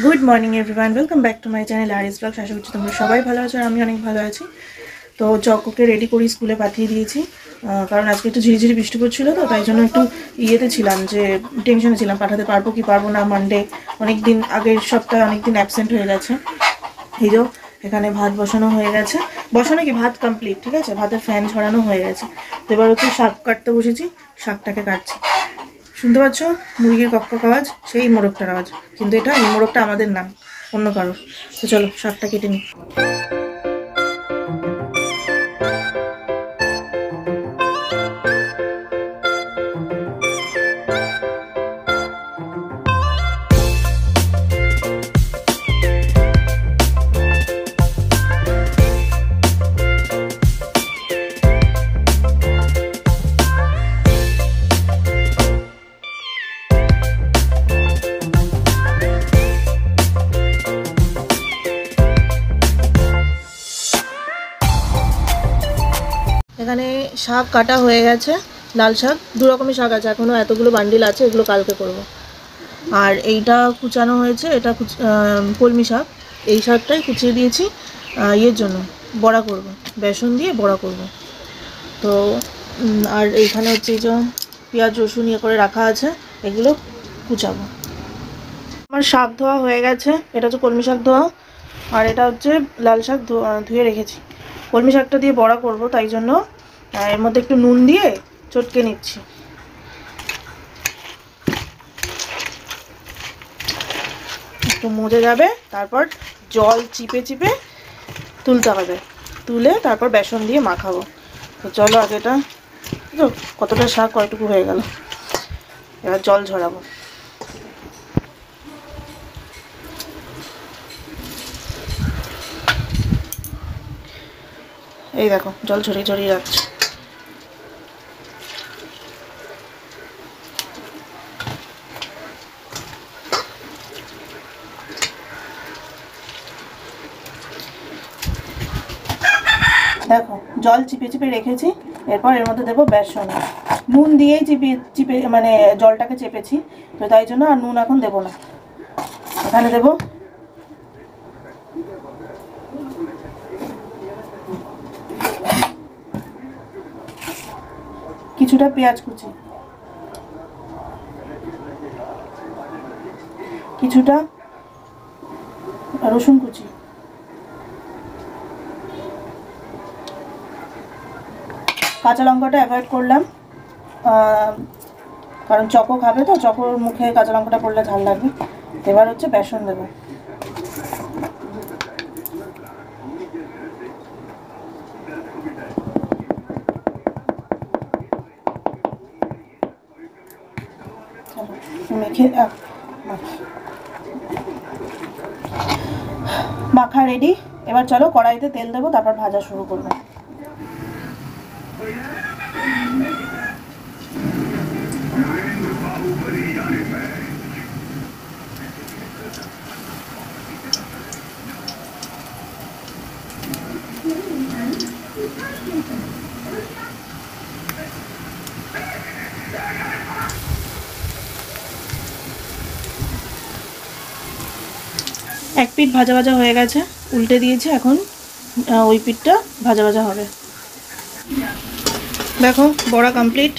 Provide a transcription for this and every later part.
Good morning everyone, welcome back to my channel Aris blogs. আশা করছি তোমরা সবাই ভালো আছো আর আমি অনেক ভালো আছি। তো চক্ককে রেডি করি স্কুলে পাঠিয়ে দিয়েছি, কারণ আজকে একটু ঝিরিঝিরি বৃষ্টি পড়ছিল, তো তাই জন্য একটু ইয়েতে ছিলাম, যে টেনশনে ছিলাম পাঠাতে পারবো কি পারবো না। মানডে অনেক দিন, আগের সপ্তাহে অনেক দিন অ্যাবসেন্ট হয়ে গেছে। এই যে এখানে ভাত বসানো হয়ে গেছে, বসানো কি ভাত কমপ্লিট, ঠিক আছে, ভাতের ফ্যান ছড়ানো হয়ে গেছে। তো এবার হচ্ছে শাক কাটতে বসেছি, শাকটাকে কাটছি। শুনতে পাচ্ছ মুরগির কক আওয়াজ, সেই মোরগটার আওয়াজ, কিন্তু এই মোরগটা আমাদের না, অন্য কারোর। তো চলো শাকটা কেটে নিই। এখানে শাক কাটা হয়ে গেছে, লাল শাক, দু রকমের শাক আছে, এখনও এতগুলো বান্ডিল আছে, এগুলো কালকে করব। আর এইটা কুচানো হয়েছে, এটা কলমি শাক। এই শাকটাই কুচিয়ে দিয়েছি ইয়ের জন্য, বড়া করব, বেসন দিয়ে বড়া করব। তো আর এইখানে হচ্ছে এই যে পেঁয়াজ রসুন ইয়ে করে রাখা আছে, এগুলো কুচাবো। আমার শাক ধোয়া হয়ে গেছে, এটা হচ্ছে কলমি শাক ধোয়া, আর এটা হচ্ছে লাল শাক ধুয়ে রেখেছি। কলমি শাকটা দিয়ে বড়া করব, তাই জন্য এর মধ্যে একটু নুন দিয়ে চটকে নিচ্ছি। একটু মজে যাবে, তারপর জল চিপে চিপে তুলতে হবে, তুলে তারপর বেসন দিয়ে মাখাবো। তো চলো আগে এটা, কতটা শাক কতটুকু হয়ে গেল, এবার জল ঝরাবো। এই দেখো জল ছড়িয়ে ছড়িয়ে যাচ্ছে। দেখো জল চিপে চিপে রেখেছি, এরপর এর মধ্যে দেবো বেসন। নুন দিয়েই চিপে চিপে মানে জলটাকে চেপেছি, তো তাই জন্য আর নুন এখন দেবো না। এখানে দেবো কিছুটা পেঁয়াজ কুচি, কিছুটা রসুন কুচি, কাঁচা লঙ্কাটা অ্যাভয়েড করলাম, কারণ চকো খাবে, তো চকোর মুখে কাঁচা লঙ্কাটা পড়লে ঝাল লাগবে। এবার হচ্ছে বেসন দেবো। মেখে মাখা রেডি। এবার চলো কড়াইতে তেল দেবো, তারপর ভাজা শুরু করবো। এক পিঠ ভাজা ভাজা হয়ে গেছে, উল্টে দিয়েছি, এখন ওই পিঠটা ভাজা ভাজা হবে। দেখো বড়া কমপ্লিট।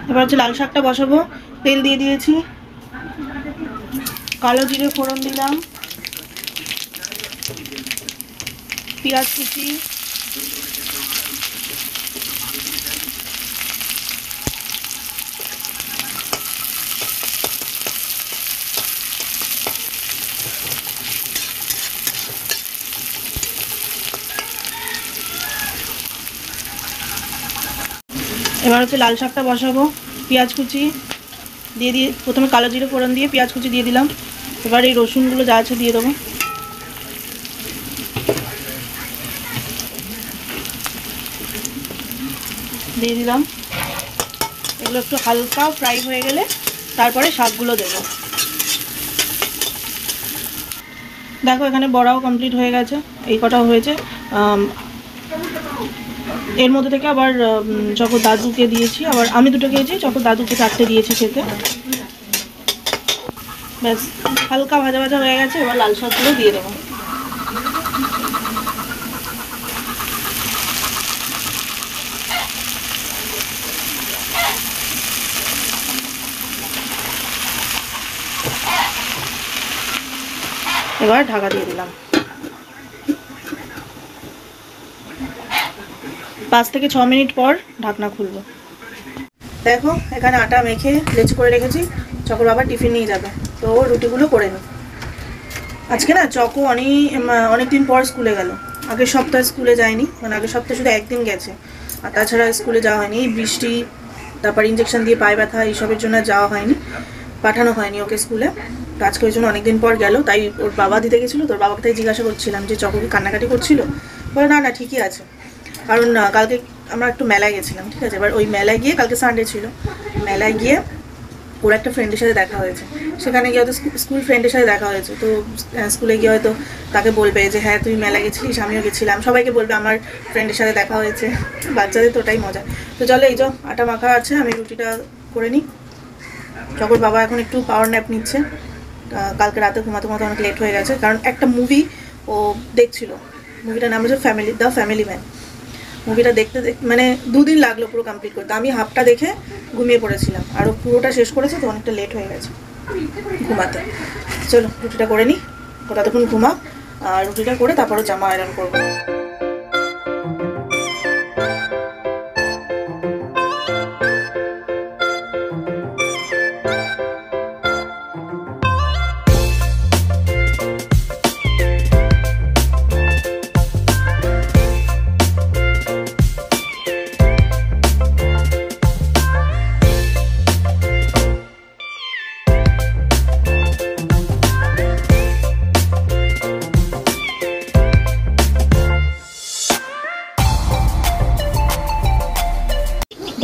এবার হচ্ছে লাল শাকটা বসাবো, তেল দিয়ে দিয়েছি, কালো জিরে ফোড়ন দিলাম, পেঁয়াজ কুচি, এবার হচ্ছে লাল শাকটা বসাবো, পেঁয়াজ কুচি দিয়ে প্রথমে কালো জিরে ফোড়ন দিয়ে পেঁয়াজ কুচি দিয়ে দিলাম। এবার এই রসুনগুলো যা আছে দিয়ে দেবো, দিয়ে দিলাম। এগুলো একটু হালকা ফ্রাই হয়ে গেলে তারপরে শাকগুলো দেবো। দেখো এখানে বড়াও কমপ্লিট হয়ে গেছে, এই কটাও হয়েছে। এর মধ্যে থেকে আবার চকো দাদুকে দিয়েছি, আবার আমি দুটো খেয়েছি, চকো দাদুকে 4টে দিয়েছি খেতে। ব্যাস হালকা ভাজা ভাজা হয়ে গেছে, এবার লাল শাকগুলো দিয়ে দেবো। এবার ঢাকা দিয়ে দিলাম। 5 থেকে 6 মিনিট পর ঢাকনা খুলবো। দেখো এখানে আটা মেখে লেচি করে রেখেছি, চকোর বাবা টিফিন নিয়ে যাবে, তো রুটিগুলো করে নিই। আজকে না চকো অনেক দিন পর স্কুলে গেল। আগের সপ্তাহে স্কুলে যায়নি, মানে আগের সপ্তাহে শুধু একদিন গেছে, আর তাছাড়া স্কুলে যাওয়া হয়নি। বৃষ্টি, তারপর ইঞ্জেকশন দিয়ে পায়ে ব্যথা, এইসবের জন্য যাওয়া হয়নি, পাঠানো হয়নি ওকে স্কুলে। তো আজকে ওই জন্য অনেকদিন পর গেল, তাই ওর বাবা দিতে গেছিলো। তোর বাবাকে তাই জিজ্ঞাসা করছিলাম যে চকো কি কান্নাকাটি করছিল, বলে না না ঠিকই আছে। কারণ কালকে আমরা একটু মেলায় গেছিলাম, ঠিক আছে। এবার ওই মেলায় গিয়ে, কালকে সানডে ছিল, মেলায় গিয়ে ওর একটা ফ্রেন্ডের সাথে দেখা হয়েছে। সেখানে গিয়ে হয়তো স্কুল ফ্রেন্ডের সাথে দেখা হয়েছে, তো স্কুলে গিয়ে হয়তো তাকে বলবে যে হ্যাঁ তুই মেলায় গেছিলিস, আমিও গেছিলাম, সবাইকে বলবে আমার ফ্রেন্ডের সাথে দেখা হয়েছে। বাচ্চাদের তো ওটাই মজা। তো চলো, এই যে আটা মাখা আছে, আমি রুটিটা করে নিই। চকোর বাবা এখন একটু পাওয়ার ন্যাপ নিচ্ছে। কালকে রাতে ঘুমাতে ঘুমাতে অনেক লেট হয়ে গেছে, কারণ একটা মুভি ও দেখছিল। মুভিটার নাম হচ্ছে দ্য ফ্যামিলি ম্যান। মুভিটা দেখতে মানে 2 দিন লাগলো পুরো কমপ্লিট করতে। আমি হাফটা দেখে ঘুমিয়ে পড়েছিলাম, আর ও পুরোটা শেষ করেছে, তো অনেকটা লেট হয়ে গেছে ঘুমাতে। চলো রুটিটা করে নিই, ততক্ষণ ঘুমা। আর রুটিটা করে তারপরে জামা আয়রন করবো।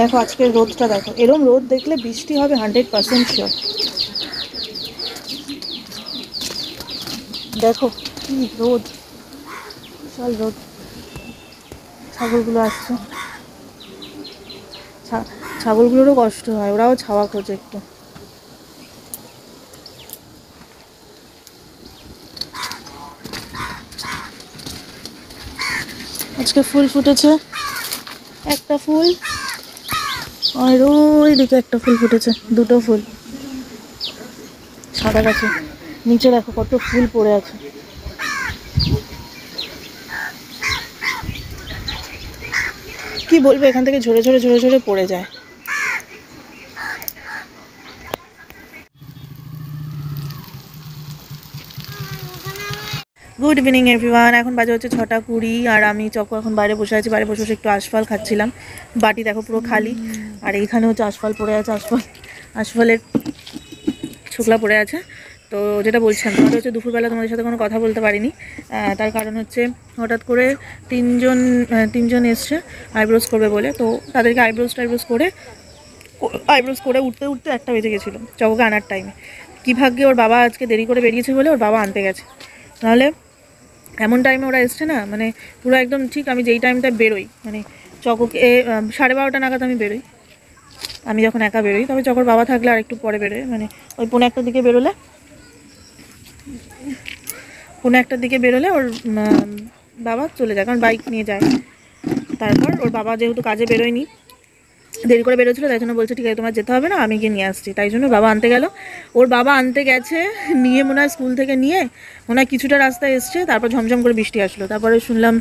দেখো আজকের রোদটা দেখো, এরম রোদ দেখলে বৃষ্টি হবে 100% শিওর। দেখো কি রোদ, বিশাল রোদ। ছাগলগুলো আসছে, ছাগলগুলোরও কষ্ট হয়, ওরাও ছাওয়া খোঁজে একটু। আজকে ফুল ফুটেছে, একটা ফুল, আর ওই দিকে একটা ফুল ফুটেছে, 2টো ফুল সাদা গাছে। নিচে দেখো কত ফুল পড়ে আছে। কি বলবো, এখান থেকে ঝরে ঝরে ঝরে ঝরে পড়ে যায়। Good evening everyone. এখন বাজে হচ্ছে 6টা 20, আর আমি চকো এখন বাইরে বসে আছি। বাইরে বসে বসে একটু আশফল খাচ্ছিলাম। বাটি দেখো পুরো খালি, আর এইখানে হচ্ছে আশফল পড়ে আছে, আশফলের শুকলা পড়ে আছে। তো যেটা বলছিলাম, তোমাদের হচ্ছে দুপুরবেলা তোমাদের সাথে কোনো কথা বলতে পারিনি, তার কারণ হচ্ছে হঠাৎ করে তিনজন এসছে আইব্রোজ করবে বলে। তো তাদেরকে আইব্রোজ করে উঠতে উঠতে 1টা বেজে গেছিলো চকোকে আনার টাইমে। কী ভাগ্যে ওর বাবা আজকে দেরি করে বেরিয়েছে বলে ওর বাবা আনতে গেছে, নাহলে এমন টাইমে ওরা এসছে না, মানে পুরো একদম ঠিক আমি যেই টাইমটা বেরোই, মানে চকোকে 12:30 নাগাদ আমি বেরোই। আমি যখন একা বেরোই, তবে চকোর বাবা থাকলে আর একটু পরে বেরোয়, মানে ওই 1:45 দিকে বেরোলে, 1:45 দিকে বেরোলে ওর বাবা চলে যায়, কারণ বাইক নিয়ে যায়। তারপর ওর বাবা যেহেতু কাজে বেরোয়নি, দেরি করে বেরোচ্ছিলো, তাই জন্য বলছে ঠিক আছে তোমার যেতে হবে না, আমি গিয়ে নিয়ে আসছি। তাই জন্য বাবা আনতে গেল। ওর বাবা আনতে গেছে, নিয়ে মনে হয় স্কুল থেকে নিয়ে মনে হয় কিছুটা রাস্তায় এসছে, তারপর ঝমঝম করে বৃষ্টি আসলো। তারপরে শুনলাম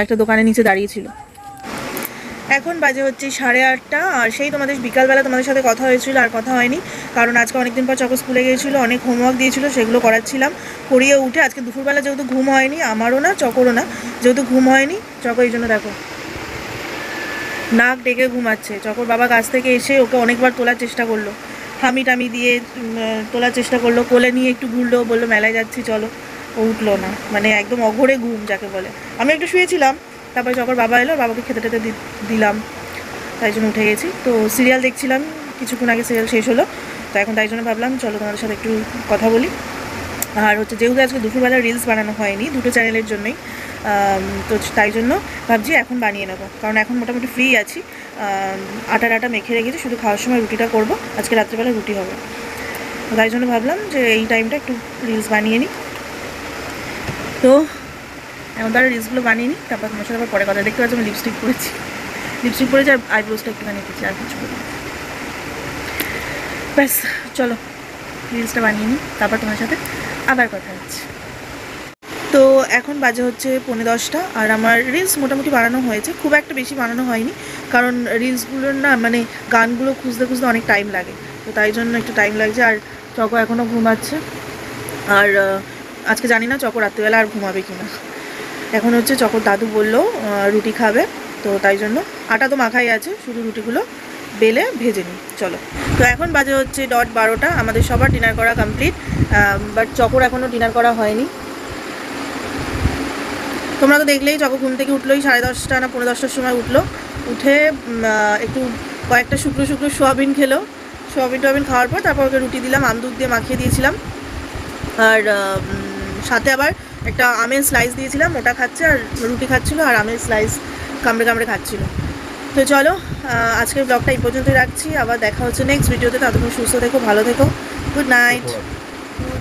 একটা দোকানের নিচে দাঁড়িয়েছিল। এখন বাজে হচ্ছে 8:30, আর সেই তোমাদের বিকালবেলা তোমাদের সাথে কথা হয়েছিল, আর কথা হয়নি, কারণ আজকে অনেকদিন পর চকো স্কুলে গিয়েছিলো, অনেক হোমওয়ার্ক দিয়েছিল, সেগুলো করাচ্ছিলাম। করিয়ে উঠে আজকে দুপুরবেলা যেহেতু ঘুম হয়নি, আমারও না চকোরও না, যেহেতু ঘুম হয়নি, চকো এই জন্য দেখো নাক ডেকে ঘুমাচ্ছে। চকোর বাবা কাছ থেকে এসে ওকে অনেকবার তোলার চেষ্টা করলো, হামি টামি দিয়ে তোলার চেষ্টা করলো, কোলে নিয়ে একটু ঘুরলো, বললো মেলায় যাচ্ছি চলো, ও উঠলো না, মানে একদম অঘোরে ঘুম যাকে বলে। আমি একটু শুয়েছিলাম, তারপরে চকোর বাবা এলো, বাবাকে খেতে টেতে দিলাম, তাই জন্য উঠে গেছি। তো সিরিয়াল দেখছিলাম, কিছুক্ষণ আগে সিরিয়াল শেষ হলো, তো এখন তাই জন্য ভাবলাম চলো তোমাদের সাথে একটু কথা বলি। আর হচ্ছে যেহেতু আজকে দুপুরবেলা রিলস বানানো হয়নি, 2টো চ্যানেলের জন্যই, তো তাই জন্য ভাবছি এখন বানিয়ে নেবো, কারণ এখন মোটামুটি ফ্রি আছি। আটা মেখে রেখেছি, শুধু খাওয়ার সময় রুটিটা করব। আজকে রাত্রিবেলা রুটি হবে, তাই জন্য ভাবলাম যে এই টাইমটা একটু রিলস বানিয়ে নিই। তো এখন তারা রিলসগুলো বানিয়ে নিই, তারপর তোমার সাথে আবার পরে কথা। দেখতে পাচ্ছি আমি লিপস্টিক পরেছি আর আইব্রোসটা একটুখানি দিচ্ছি, আর কিছু করি। ব্যাস চলো রিলসটা বানিয়ে নিই, তারপর তোমার সাথে আবার কথা হচ্ছে। তো এখন বাজে হচ্ছে 9:45, আর আমার রিলস মোটামুটি বানানো হয়েছে, খুব একটা বেশি বানানো হয়নি, কারণ রিলসগুলোর না মানে গানগুলো খুঁজতে অনেক টাইম লাগে, তো তাই জন্য একটু টাইম লাগছে। আর চকো এখনও ঘুমাচ্ছে, আর আজকে জানি না চকো রাত্রিবেলা আর ঘুমাবে কিনা। এখন হচ্ছে চকোর দাদু বললো রুটি খাবে, তো তাই জন্য আটা তো মাখাই আছে, শুধু রুটিগুলো বেলে ভেজে নিই। চলো, তো এখন বাজে হচ্ছে 12:30, আমাদের সবার ডিনার করা কমপ্লিট, বাট চকোর এখনও ডিনার করা হয়নি। তোমরা তো দেখলেই চকো ঘুম থেকে উঠলোই 10:30 না 10:15টার সময় উঠলো, উঠে একটু কয়েকটা শুকনো সোয়াবিন খেলো। সোয়াবিন খাওয়ার পর তারপর ওকে রুটি দিলাম, দুধ দিয়ে মাখিয়ে দিয়েছিলাম, আর সাথে আবার একটা আমের স্লাইস দিয়েছিলাম, ওটা খাচ্ছে, আর রুটি খাচ্ছিলো, আর আমের স্লাইস কামড়ে খাচ্ছিলো। তো চলো আজকের ব্লগটা এই পর্যন্তই রাখছি, আবার দেখা হচ্ছে নেক্সট ভিডিওতে। ততক্ষণ সুস্থ থেকো, ভালো থেকো, গুড নাইট।